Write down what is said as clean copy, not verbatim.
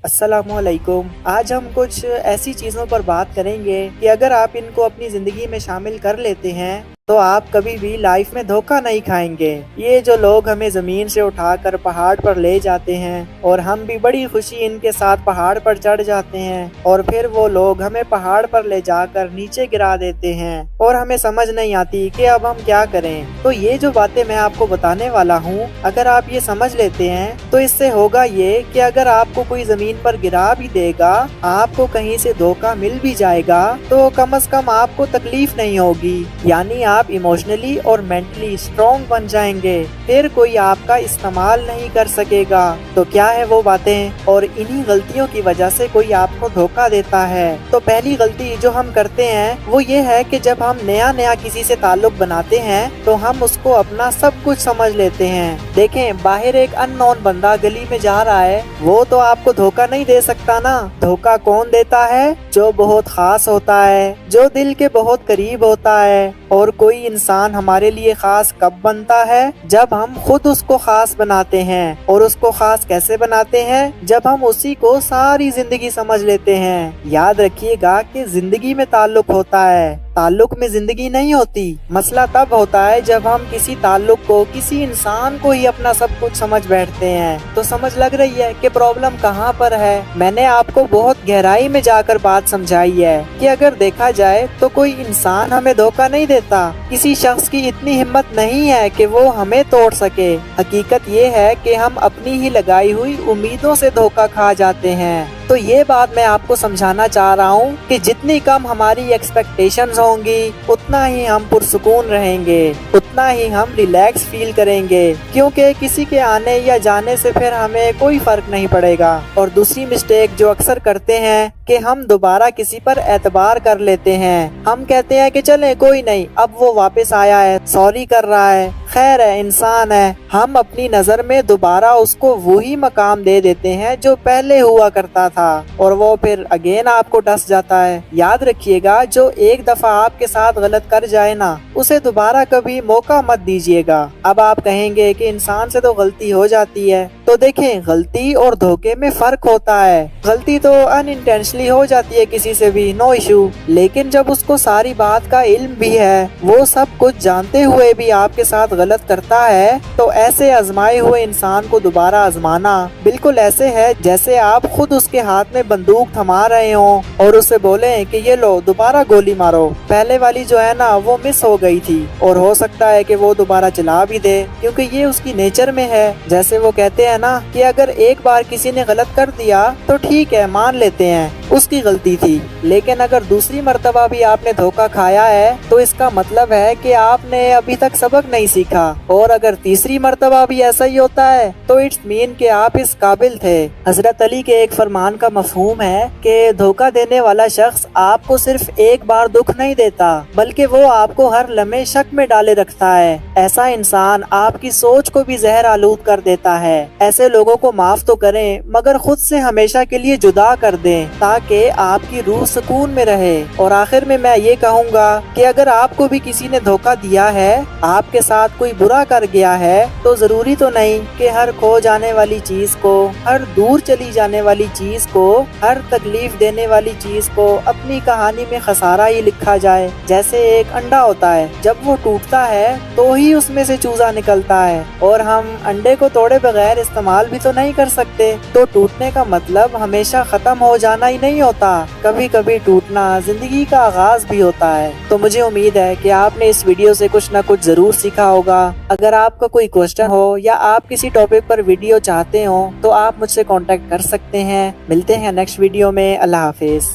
अस्सलामु अलैकुम। आज हम कुछ ऐसी चीज़ों पर बात करेंगे कि अगर आप इनको अपनी ज़िंदगी में शामिल कर लेते हैं तो आप कभी भी लाइफ में धोखा नहीं खाएंगे। ये जो लोग हमें ज़मीन से उठाकर पहाड़ पर ले जाते हैं और हम भी बड़ी खुशी इनके साथ पहाड़ पर चढ़ जाते हैं और फिर वो लोग हमें पहाड़ पर ले जाकर नीचे गिरा देते हैं और हमें समझ नहीं आती कि अब हम क्या करें। तो ये जो बातें मैं आपको बताने वाला हूँ, अगर आप ये समझ लेते हैं तो इससे होगा ये कि अगर आपको कोई ज़मीन पर गिरा भी देगा, आपको कहीं से धोखा मिल भी जाएगा तो कम से कम आपको तकलीफ नहीं होगी, यानी आप इमोशनली और मेंटली स्ट्रॉन्ग बन जाएंगे। फिर कोई आपका इस्तेमाल नहीं कर सकेगा। तो क्या है वो बातें, और इन्हीं गलतियों की वजह से कोई आपको धोखा देता है। तो पहली गलती जो हम करते हैं वो ये है कि जब हम नया किसी से ताल्लुक बनाते हैं तो हम उसको अपना सब कुछ समझ लेते हैं। देखें, बाहर एक अननोन बंदा गली में जा रहा है, वो तो आपको धोखा नहीं दे सकता ना। धोखा कौन देता है? जो बहुत खास होता है, जो दिल के बहुत करीब होता है। और कोई इंसान हमारे लिए खास कब बनता है? जब हम खुद उसको खास बनाते हैं। और उसको खास कैसे बनाते हैं? जब हम उसी को सारी जिंदगी समझ लेते हैं। याद रखिएगा कि जिंदगी में ताल्लुक होता है, ताल्लुक में जिंदगी नहीं होती। मसला तब होता है जब हम किसी ताल्लुक को, किसी इंसान को ही अपना सब कुछ समझ बैठते हैं। तो समझ लग रही है कि प्रॉब्लम कहाँ पर है। मैंने आपको बहुत गहराई में जाकर बात समझाई है कि अगर देखा जाए तो कोई इंसान हमें धोखा नहीं देता। किसी शख्स की इतनी हिम्मत नहीं है कि वो हमें तोड़ सके। हकीकत ये है कि हम अपनी ही लगाई हुई उम्मीदों से धोखा खा जाते हैं। तो ये बात मैं आपको समझाना चाह रहा हूँ कि जितनी कम हमारी एक्सपेक्टेशंस होंगी उतना ही हम पुरसुकून रहेंगे, उतना ही हम रिलैक्स फील करेंगे, क्योंकि किसी के आने या जाने से फिर हमें कोई फर्क नहीं पड़ेगा। और दूसरी मिस्टेक जो अक्सर करते हैं कि हम दोबारा किसी पर एतबार कर लेते हैं। हम कहते हैं कि चले कोई नहीं, अब वो वापस आया है, सॉरी कर रहा है, खैर है, इंसान है। हम अपनी नजर में दोबारा उसको वही मकाम दे देते हैं जो पहले हुआ करता था और वो फिर अगेन आपको डस जाता है। याद रखिएगा, जो एक दफा आपके साथ गलत कर जाए ना, उसे दोबारा कभी मौका मत दीजिएगा। अब आप कहेंगे कि इंसान से तो गलती हो जाती है। तो देखें, गलती और धोखे में फर्क होता है। गलती तो अनइंटेंशनली हो जाती है किसी से भी, नो इशू, लेकिन जब उसको सारी बात का इल्म भी है, वो सब कुछ जानते हुए भी आपके साथ गलत करता है, तो ऐसे आजमाए हुए इंसान को दोबारा आजमाना बिल्कुल ऐसे है जैसे आप खुद उसके हाथ में बंदूक थमा रहे हो और उसे बोले कि ये लो दोबारा गोली मारो। पहले वाली जो है ना वो मिस हो गई थी और हो सकता है कि वो दोबारा चला भी दे, क्योंकि ये उसकी नेचर में है। जैसे वो कहते हैं ना कि अगर एक बार किसी ने गलत कर दिया तो ठीक है, मान लेते हैं उसकी गलती थी, लेकिन अगर दूसरी मर्तबा भी आपने धोखा खाया है तो इसका मतलब है कि आपने अभी तक सबक नहीं सीखा। और अगर तीसरी मर्तबा भी ऐसा ही होता है तो इट्स मीन कि आप इस काबिल थे। हजरत अली के एक फरमान का मफहूम है कि धोखा देने वाला शख्स आपको सिर्फ एक बार दुख नहीं देता, बल्कि वो आपको हर लम्हे शक में डाले रखता है। ऐसा इंसान आपकी सोच को भी जहर आलूद कर देता है। ऐसे लोगों को माफ तो करें, मगर खुद से हमेशा के लिए जुदा कर दें ताकि आपकी रूह सुकून में रहे। और आखिर में मैं ये कहूँगा कि अगर आपको भी किसी ने धोखा दिया है, आपके साथ कोई बुरा कर गया है, तो जरूरी तो नहीं कि हर खो जाने वाली चीज को, हर दूर चली जाने वाली चीज को, हर तकलीफ देने वाली चीज को अपनी कहानी में खसारा ही लिखा जाए। जैसे एक अंडा होता है, जब वो टूटता है तो ही उसमें से चूजा निकलता है, और हम अंडे को तोड़े बगैर इस्तेमाल भी तो नहीं कर सकते। तो टूटने का मतलब हमेशा खत्म हो जाना ही नहीं होता, कभी कभी टूटना जिंदगी का आगाज भी होता है। तो मुझे उम्मीद है कि आपने इस वीडियो से कुछ ना कुछ जरूर सीखा होगा। अगर आपका कोई क्वेश्चन हो या आप किसी टॉपिक पर वीडियो चाहते हो तो आप मुझसे कांटेक्ट कर सकते हैं। मिलते हैं नेक्स्ट वीडियो में। अल्लाह हाफिज।